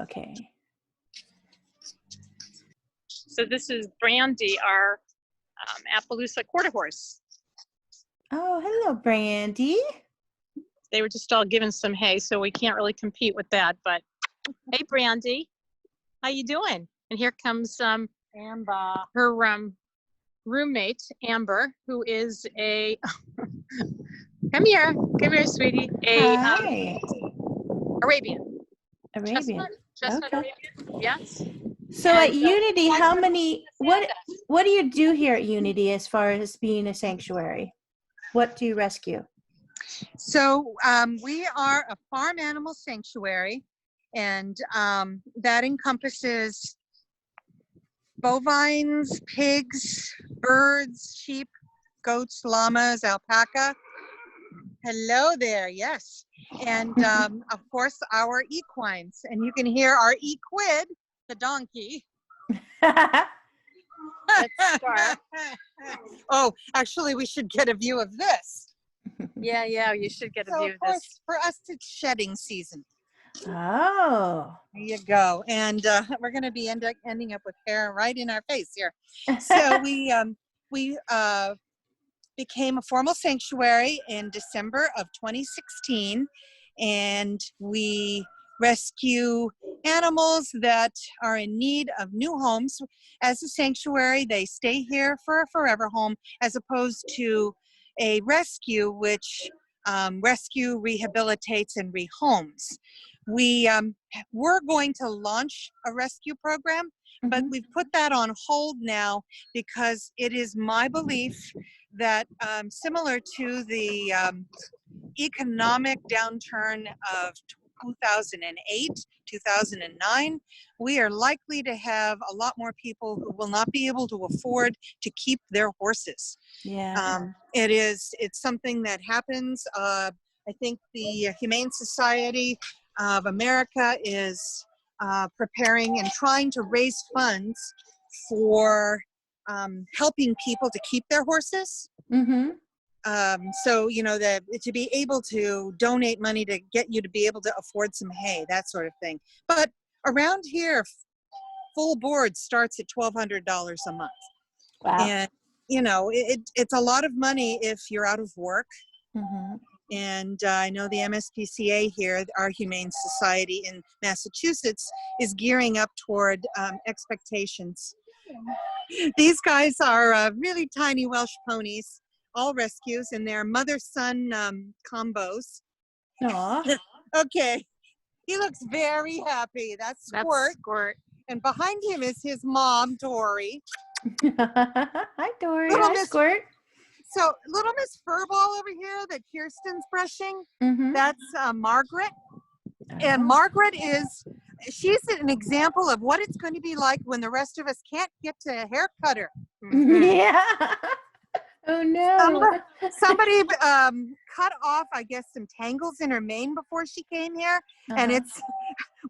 Okay. So this is Brandy, our Appaloosa quarter horse. Oh, hello, Brandy. They were just all given some hay, so we can't really compete with that. But hey, Brandy, how you doing? And here comes Amber. her roommate, Amber, who is a come here, sweetie, Hi. Arabian. Arabian. Chestnut Okay. Arabian, yes. So And, at Unity, how many, what do you do here at Unity as far as being a sanctuary? What do you rescue? So we are a farm animal sanctuary, and that encompasses bovines, pigs, birds, sheep, goats, llamas, alpaca. Hello there, yes. And of course, our equines. And you can hear our equid, the donkey. Oh, actually, we should get a view of this. yeah, you should get a So view of of course, this. for us, it's shedding season. Oh. There you go. And we're going to be ending up with hair right in our face here. So we became a formal sanctuary in December of 2016, and we rescue animals that are in need of new homes. As a sanctuary, they stay here for a forever home, as opposed to a rescue, which rescue, rehabilitates, and rehomes. We were going to launch a rescue program, but we've put that on hold now because it is my belief that similar to the economic downturn of 2008, 2009, we are likely to have a lot more people who will not be able to afford to keep their horses. Yeah. It's something that happens. I think the Humane Society of America is preparing and trying to raise funds for helping people to keep their horses. So, you know, to be able to donate money to get you to be able to afford some hay, that sort of thing. But around here, full board starts at $1,200 a month. Wow. And, you know, it's a lot of money if you're out of work. And I know the MSPCA here, our Humane Society in Massachusetts, is gearing up toward expectations. These guys are really tiny Welsh ponies, all rescues, and they're mother-son combos. Aww. Okay, he looks very happy. That's Squirt. And behind him is his mom, Dory. Hi, Dory. Hi, Squirt. So little Miss Furball over here that Kirsten's brushing, that's Margaret. And Margaret she's an example of what it's going to be like when the rest of us can't get to a hair cutter. Yeah. Oh no. Somebody cut off, I guess, some tangles in her mane before she came here. And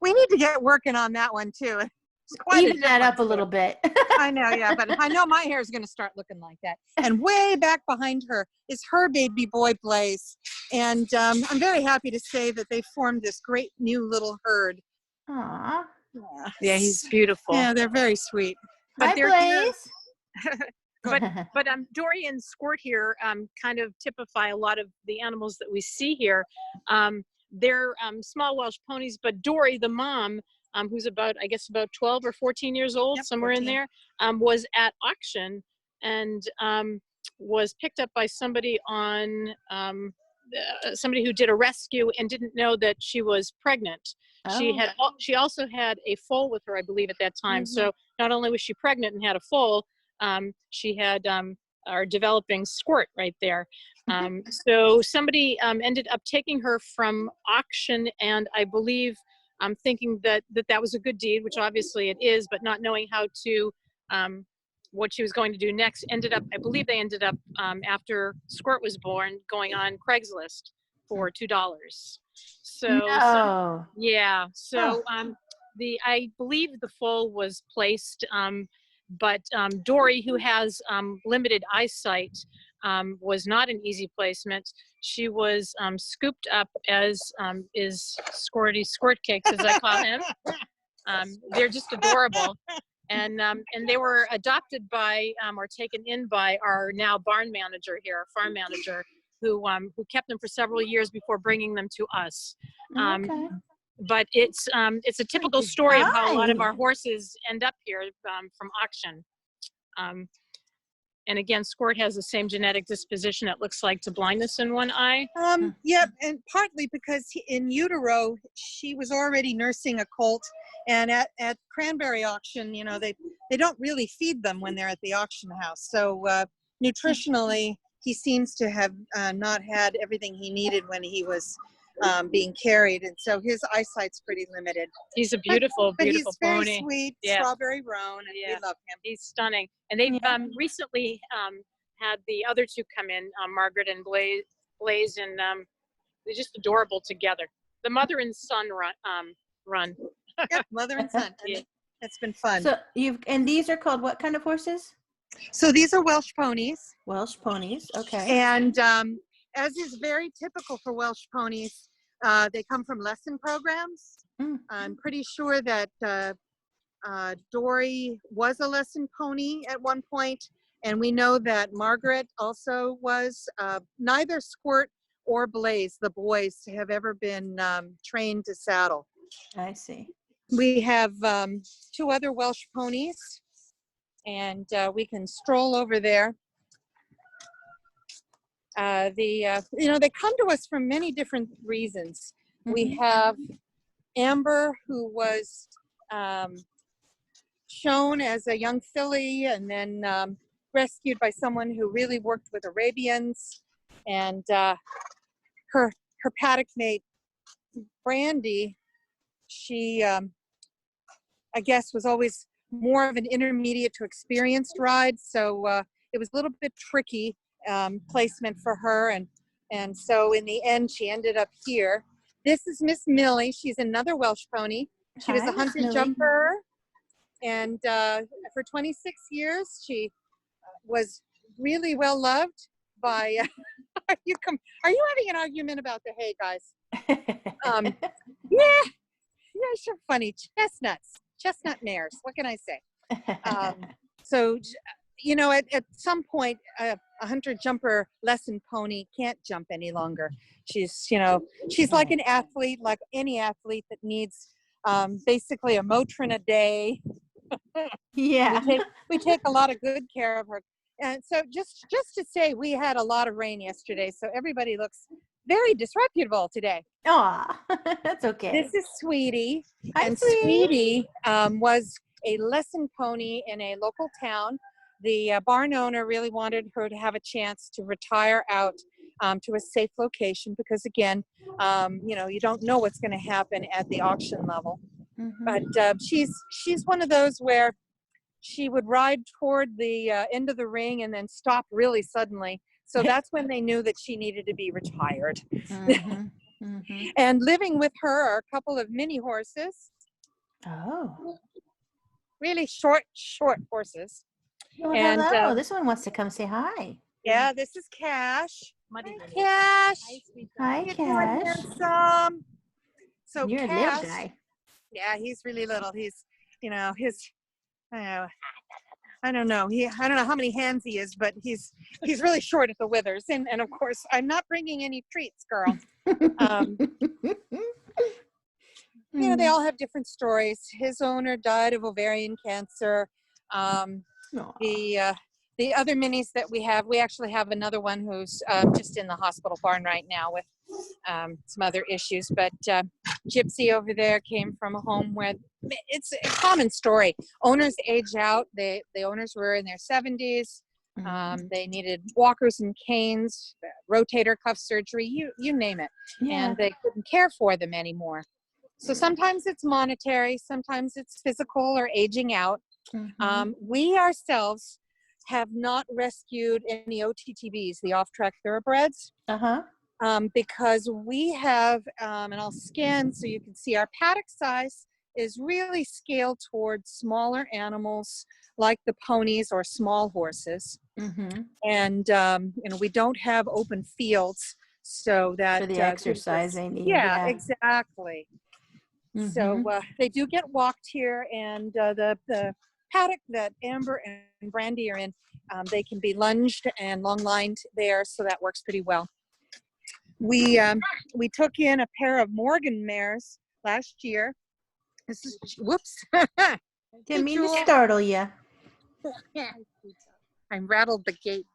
we need to get working on that one too. Even that up a little bit. I know, yeah, but I know my hair is going to start looking like that. And way back behind her is her baby boy, Blaze. And I'm very happy to say that they formed this great new little herd. Aww. Yeah, he's beautiful. Yeah, they're very sweet. Hi, Blaze. But Dory and Squirt here kind of typify a lot of the animals that we see here. They're small Welsh ponies, but Dory, the mom, who's about 12 or 14 years old, somewhere 14. In there, was at auction and was picked up by somebody somebody who did a rescue and didn't know that she was pregnant. She also had a foal with her, I believe, at that time. So not only was she pregnant and had a foal, she had our developing Squirt right there. So somebody ended up taking her from auction, and I believe thinking that was a good deed, which obviously it is, but not knowing how to what she was going to do next, I believe they ended up after Squirt was born going on Craigslist for $2. So yeah, so I believe the foal was placed, but Dory, who has limited eyesight, was not an easy placement. She was scooped up as is Squirty Squirt Cakes, as I call him. They're just adorable. And they were adopted by or taken in by our now barn manager here, our farm manager, who kept them for several years before bringing them to us. Okay. But it's a typical story of how a lot of Hi. our horses end up here from auction. And again, Squirt has the same genetic disposition, it looks like, to blindness in one eye. Yep, and partly because in utero, she was already nursing a colt, and at Cranberry auction, you know, they don't really feed them when they're at the auction house. So nutritionally, he seems to have not had everything he needed when he was being carried, and so his eyesight's pretty limited. He's a beautiful, but beautiful he's very pony. sweet, Yeah. Strawberry roan, and Yeah. we love him. He's stunning. And they've recently had the other two come in, Margaret and Blaze, and they're just adorable together. The mother and son run. Yep, mother and son. Yeah. It's been fun. So and these are called what kind of horses? So these are Welsh ponies. Welsh ponies. Okay. And as is very typical for Welsh ponies, they come from lesson programs. I'm pretty sure that Dory was a lesson pony at one point, and we know that Margaret also was. Neither Squirt or Blaze, the boys, have ever been trained to saddle. I see. We have two other Welsh ponies, and we can stroll over there. You know, they come to us for many different reasons. We have Amber, who was shown as a young filly and then rescued by someone who really worked with Arabians, and her paddock mate Brandy, she I guess was always more of an intermediate to experienced ride, so it was a little bit tricky placement for her, and so in the end she ended up here. This is Miss Millie. She's another Welsh pony. She was a hunter jumper, and for 26 years she was really well loved by are you having an argument about the hay, guys? Yeah, sure, funny. Chestnut mares, what can I say? So you know, at some point, a hunter jumper lesson pony can't jump any longer. She's, you know, she's like an athlete, like any athlete that needs basically a Motrin a day. Yeah. We take a lot of good care of her. And so just to say, we had a lot of rain yesterday, so everybody looks very disreputable today. Aw, that's okay. This is Sweetie. Hi, and Sweetie. Sweetie was a lesson pony in a local town. The barn owner really wanted her to have a chance to retire out to a safe location because, again, you know, you don't know what's going to happen at the auction level. But she's one of those where she would ride toward the end of the ring and then stop really suddenly. So that's when they knew that she needed to be retired. And living with her are a couple of mini horses. Oh. Really short horses. Oh, And hello. This one wants to come say hi. yeah, this is Cash. Muddy Hi, Cash. Hi, You're Cash. handsome. So You're a Cash, little guy. yeah, he's really little. He's, you know, I don't know. I don't know how many hands he is, but he's really short at the withers. And of course, I'm not bringing any treats, girl. You know, they all have different stories. His owner died of ovarian cancer. The other minis that we actually have another one who's just in the hospital barn right now with some other issues. But Gypsy over there came from a home where it's a common story. Owners age out. The owners were in their 70s. They needed walkers and canes, rotator cuff surgery, you name it. Yeah. And they couldn't care for them anymore. So sometimes it's monetary, sometimes it's physical or aging out. We ourselves have not rescued any OTTBs, the off-track thoroughbreds, because we have, and I'll scan so you can see our paddock size is really scaled towards smaller animals like the ponies or small horses. Mm-hmm. And we don't have open fields, so that For the gives exercise us- they need. yeah, Yeah. exactly. So Mhm. they do get walked here, and the paddock that Amber and Brandy are in, they can be lunged and long lined there, so that works pretty well. We took in a pair of Morgan mares last year. This is whoops. Didn't mean to Jewel. startle you. I rattled the gate.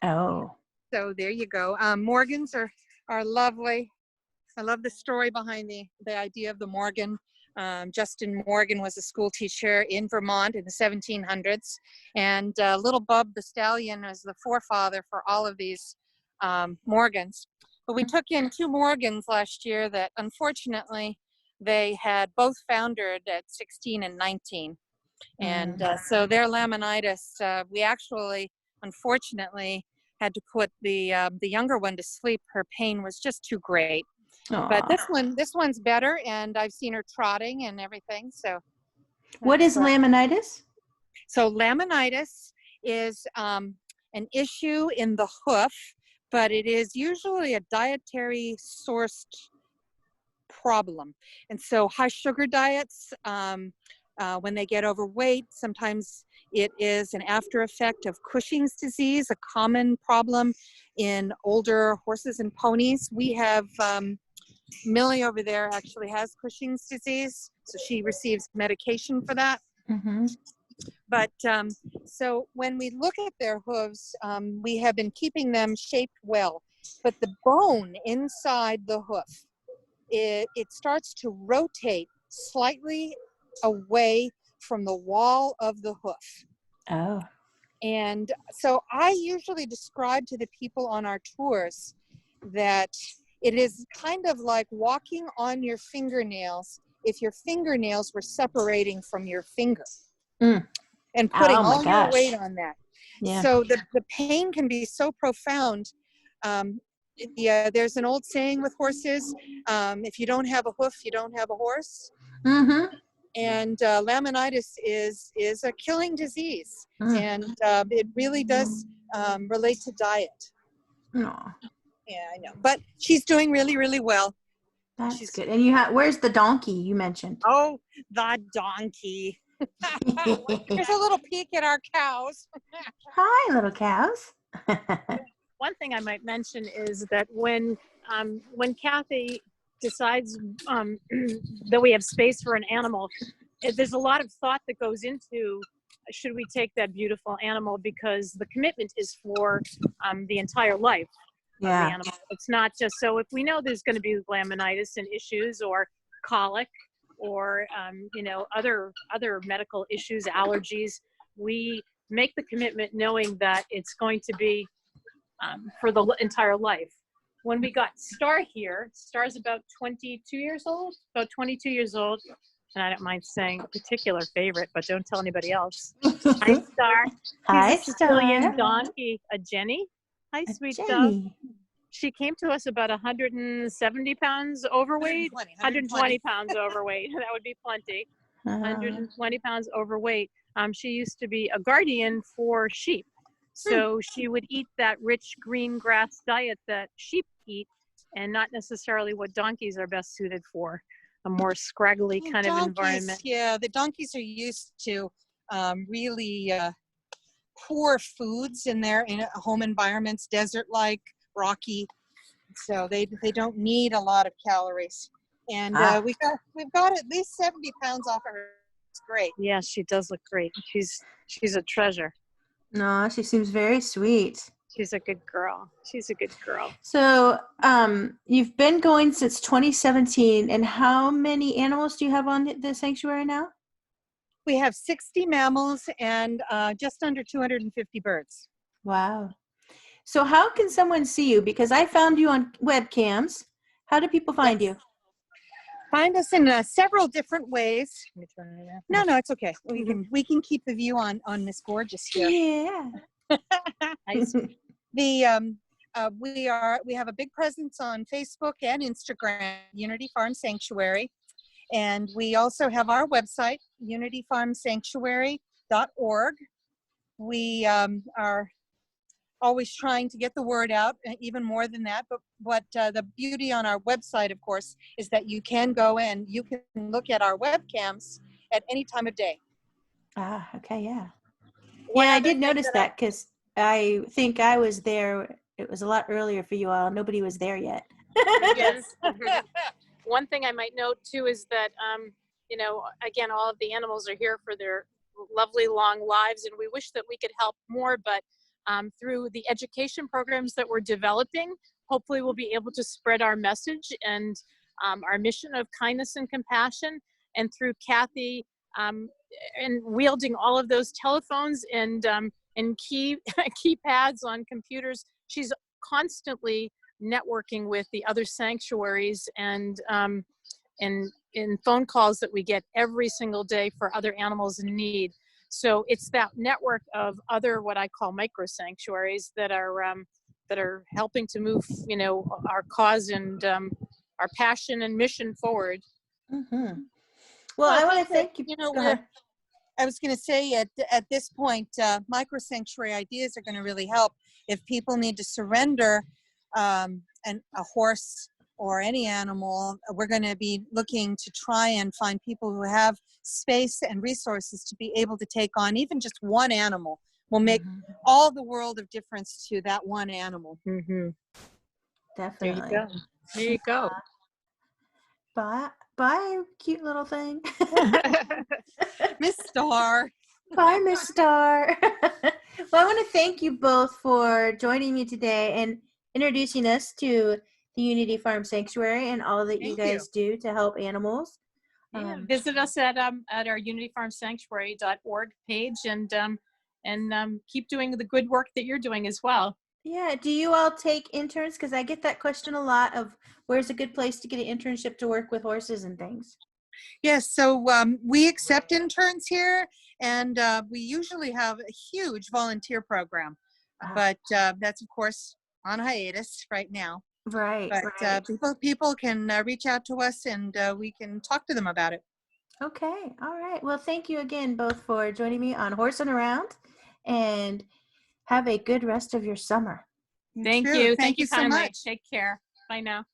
Oh. So there you go. Morgans are lovely. I love the story behind the idea of the Morgan. Justin Morgan was a school teacher in Vermont in the 1700s, and little Bub the Stallion is the forefather for all of these Morgans. But we took in 2 Morgans last year that unfortunately they had both foundered at 16 and 19. And so their laminitis, we actually, unfortunately, had to put the younger one to sleep. Her pain was just too great. But this one's better, and I've seen her trotting and everything. So, What is laminitis? So laminitis is an issue in the hoof, but it is usually a dietary sourced problem. And so high sugar diets, when they get overweight, sometimes it is an after effect of Cushing's disease, a common problem in older horses and ponies. We have Millie over there actually has Cushing's disease, so she receives medication for that. Mm-hmm. But so when we look at their hooves, we have been keeping them shaped well, but the bone inside the hoof, it starts to rotate slightly away from the wall of the hoof. Oh. And so I usually describe to the people on our tours that it is kind of like walking on your fingernails if your fingernails were separating from your finger. And putting Oh my all your gosh. weight on that. Yeah. So the pain can be so profound. There's an old saying with horses, if you don't have a hoof, you don't have a horse. Mm-hmm. And laminitis is a killing disease. And it really does relate to diet. Aw, Yeah, I know. But she's doing really, really well. that's good. And you have, where's the donkey you mentioned? Oh, the donkey. Here's a little peek at our cows. Hi, little cows. One thing I might mention is that when Kathy decides that we have space for an animal, there's a lot of thought that goes into should we take that beautiful animal, because the commitment is for the entire life of the animal. It's not just, so if we know there's going to be laminitis and issues or colic or other medical issues, allergies, we make the commitment knowing that it's going to be for the entire life. When we got Star here, Star's about 22 years old, and I don't mind saying a particular favorite, but don't tell anybody else. Hi, Star. Hi, She's a Sicilian Star. donkey, a Jenny. Hi, A sweet dove. Jenny. She came to us about 170 pounds overweight, 120 pounds overweight. That would be plenty. 120 pounds overweight. She used to be a guardian for sheep. So she would eat that rich green grass diet that sheep eat, and not necessarily what donkeys are best suited for, a more scraggly kind of environment. Yeah, the donkeys are used to really poor foods in their home environments, desert-like, rocky. So they don't need a lot of calories. And we've got at least 70 pounds off of her. It's great. Yeah, she does look great. She's a treasure. No, she seems very sweet. She's a good girl. So, you've been going since 2017, and how many animals do you have on the sanctuary now? We have 60 mammals and just under 250 birds. Wow. So how can someone see you? Because I found you on webcams. How do people find you? Find us in several different ways. Let me turn it around. No, it's okay. We can keep the view on Miss Gorgeous here. Yeah. We have a big presence on Facebook and Instagram, Unity Farm Sanctuary, And we also have our website, unityfarmsanctuary.org. We are always trying to get the word out, even more than that. But what the beauty on our website, of course, is that you can go in, you can look at our webcams at any time of day. Ah, okay, yeah. One Yeah, I other did thing notice that that because I think I was there. It was a lot earlier for you all. Nobody was there yet. Yes. One thing I might note too is that, you know, again, all of the animals are here for their lovely long lives, and we wish that we could help more, but through the education programs that we're developing, hopefully we'll be able to spread our message and our mission of kindness and compassion. And through Kathy and wielding all of those telephones and keypads on computers, she's constantly networking with the other sanctuaries and in phone calls that we get every single day for other animals in need. So it's that network of other what I call micro sanctuaries that are helping to move, you know, our cause and our passion and mission forward. Mm-hmm. Well, I want to thank you. You know, Go ahead. I was going to say at this point, micro sanctuary ideas are going to really help. If people need to surrender a horse or any animal, we're going to be looking to try and find people who have space and resources to be able to take on even just one animal. Will make all the world of difference to that one animal. Definitely. There you go. There you go. Bye, cute little thing. Miss Star. Bye, Miss Star. Well, I want to thank you both for joining me today and introducing us to the Unity Farm Sanctuary and all that you guys do to help animals. Yeah, visit us at our unityfarmsanctuary.org page and keep doing the good work that you're doing as well. Yeah. Do you all take interns? Because I get that question a lot of where's a good place to get an internship to work with horses and things. Yes, so we accept interns here, and we usually have a huge volunteer program, but that's of course on hiatus right now. Right. But people can reach out to us, and we can talk to them about it. Okay. All right. Well, thank you again both for joining me on Horsing Around, and have a good rest of your summer. Thank you. Thank you so kindly. much. Take care. Bye now.